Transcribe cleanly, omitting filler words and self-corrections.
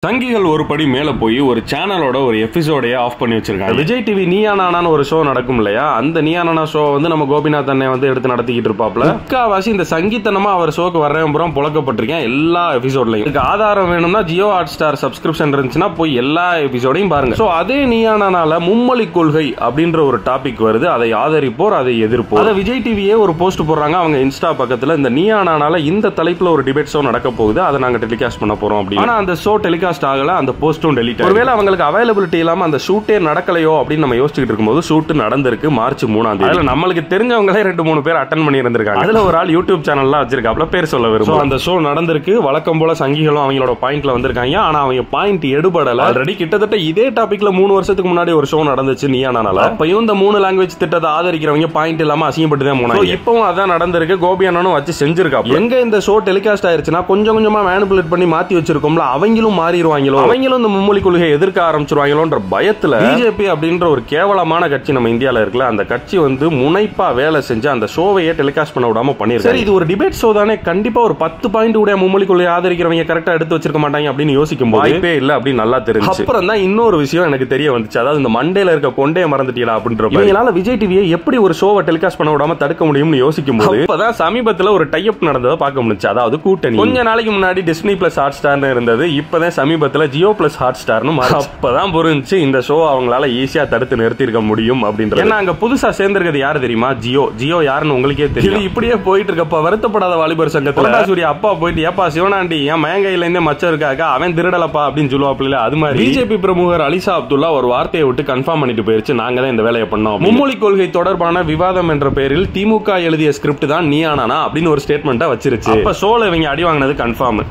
சங்கிகள் ஒரு படி மேல போய் ஒரு சேனலோட ஒரு எபிசோடையே ஆஃப் பண்ணி வச்சிருக்காங்க. விஜய் டிவி நீயா நானான்னு ஒரு ஷோ நடக்கும் இல்லையா, அந்த நீயா நானா ஷோ வந்து நம்ம கோபிநாத் அண்ணே வந்து எடுத்து நடத்திக்கிட்டு இருப்பாப்ல. முக்காவாசி இந்த சங்கீத்தனமா அவர் ஷோக்கு வர்றேன் புறம் புழக்கப்பட்டிருக்கேன் எல்லா எபிசோட்லயும். இதுக்கு ஆதாரம் வேணும்னா ஜியோ ஹாட் ஸ்டார் சப்ஸ்கிரிப்ஷன் இருந்துச்சுன்னா போய் எல்லா எபிசோடையும் பாருங்க. சோ அதே நீயா நானால மும்மொழி கொள்கை அப்படின்ற ஒரு டாபிக் வருது. அதை ஆதரிப்போர், அதை எதிர்ப்போர். அதை விஜய் டிவியே ஒரு போஸ்ட் போடுறாங்க அவங்க இன்ஸ்டா பக்கத்துல. இந்த நீயா நானால இந்த தலைப்புல ஒரு டிபேட் ஷோ நடக்க போகுது, அதை நாங்க டெலிகாஸ்ட் பண்ண போறோம் அப்படின்னு. ஆனா அந்த ஷோ டெலிகாஸ்ட் ஆகல, அந்த போஸ்டும் டெலீட். ஒருவேளை அவங்களுக்கு அவைலபிலிட்டி இல்லாம அந்த ஷூட்டே நடக்கலையோ அப்படின்னு நம்ம யோசிச்சுட்டு இருக்கும்போது ஷூட் நடந்திருக்கு மார்ச் 3ஆம் தேதி. நம்மளுக்கு தெரிஞ்சவங்களே 2-3 பேர் அட்டெண்ட் பண்ணி இருந்திருக்காங்க. அதுல ஒரு ஆள் யூடியூப் சேனல்லாம் வச்சிருக்காப்ல, பேர் சொல்ல விரும்பும். அந்த ஷோ நடந்திருக்கு. வழக்கம் போல சங்கிகளும் அவங்களோட பாயிண்ட்ல வந்திருக்காங்க. ஆனா அவங்க பாயிண்ட் எடுபடல. ஆல்ரெடி கிட்டத்தட்ட இதே டாபிக்ல 3 வருஷத்துக்கு முன்னாடி ஒரு ஷோ நடந்துச்சு நீயா நானால. அப்பயும் இந்த 3 லாங்குவேஜ் திட்டத்தை ஆதரிக்கிறவங்க பாயிண்ட் இல்லாம அசிங்கப்பட்டு தான் போனாங்க. இப்பவும் அதான் நடந்திருக்கு. கோபி அண்ணனும் வச்சு செஞ்சிருக்காப்ல. எங்க இந்த ஷோ டெலிகாஸ்ட் ஆயிருச்சுன்னா கொஞ்சம் கொஞ்சமா மேனிபுலேட் பண்ணி மாத்தி வச்சிருக்கோம்ல, அவங்களும் மாறிடுவாங்களோ, அவங்களும் இந்த மும்மொழி கொள்கையை எதிர்க்க ஆரம்பிச்சிருவாங்களோன்ற பயத்துல பிஜேபி அப்படின்ற ஒரு கேவலமான கட்சி நம்ம இந்தியால இருக்குல்ல, அந்த கட்சி வந்து முனைப்பா வேலை செஞ்சு அந்த ஷோவையே டெலிகாஸ்ட் பண்ண விடாம பண்ணிருக்கு. சரி, இது ஒரு டிபேட் ஷோ தானே, கண்டிப்பா ஒரு 10 பாயிண்ட் உடைய மும்மொழி கொள்கையை ஆதரிக்கிறவங்க கரெக்டா எடுத்து வச்சிருக்க மாட்டாங்க அப்படின்னு யோசிக்கும் போது வாய்ப்பே இல்ல அப்படின்னு நல்லா தெரிஞ்சு. அப்புறம் தான் இன்னொரு விஷயம் எனக்கு தெரிய வந்துச்சு. அதாவது இந்த மண்டேல இருக்க கொண்டே மறந்துட்டீங்களா அப்படின்ற இவங்களால விஜய் டிவியை எப்படி ஒரு ஷோவை டெலிகாஸ்ட் பண்ண விடாம தடுக்க முடியும்னு யோசிக்கும் போது அப்பதான் சமீபத்துல ஒரு டைப் நடந்ததை பார்க்க முடிச்சு. அதாவது கூட்டணி. கொஞ்ச நாளைக்கு முன்னாடி டிஸ்னி பிளஸ் ஹாட் ஸ்டார் இருந்தது, இப்பதான் சமீபத்துல ஜியோ பிளஸ் ஹாட் ஸ்டார்னு அப்பதான் புரிஞ்சு இந்த ஷோ அவங்களால ஈஸியா தடுத்து நிறுத்தி இருக்க முடியும் அப்படின்றது. ஏன்னா அங்க புதுசா சேர்ந்திருக்கிறது யாரு தெரியுமா? ஜியோ. ஜியோ யாருன்னு உங்களுக்கே தெரியும். இப்படியே போயிட்டு இருக்கப்ப வருத்தப்படாத வாலிபர் சங்கத்துல சூரிய அப்பா போயிட்டு ஏப்பா சிவனாண்டி என் மேங்கையில இருந்தே மச்சம் இருக்காக அவன் திருடலப்பா அப்படின்னு சொல்லுவாப்ல. அது மாதிரி பிஜேபி பிரமுகர் அலிசா அப்துல்லா ஒரு வார்த்தையை விட்டு கன்ஃபார்ம் பண்ணிட்டு போயிருச்சு, நாங்க தான் இந்த வேலையை பண்ணோம். மும்மொழி கொள்கை தொடர்பான விவாதம் என்ற பெயரில் திமுக எழுதிய ஸ்கிரிப்ட் தான் நீயா நானா அப்படின்னு ஒரு ஸ்டேட்மெண்டா வச்சிருச்சு. அப்ப ஷோல இவங்க அடி வாங்கினது கன்ஃபார்ம்.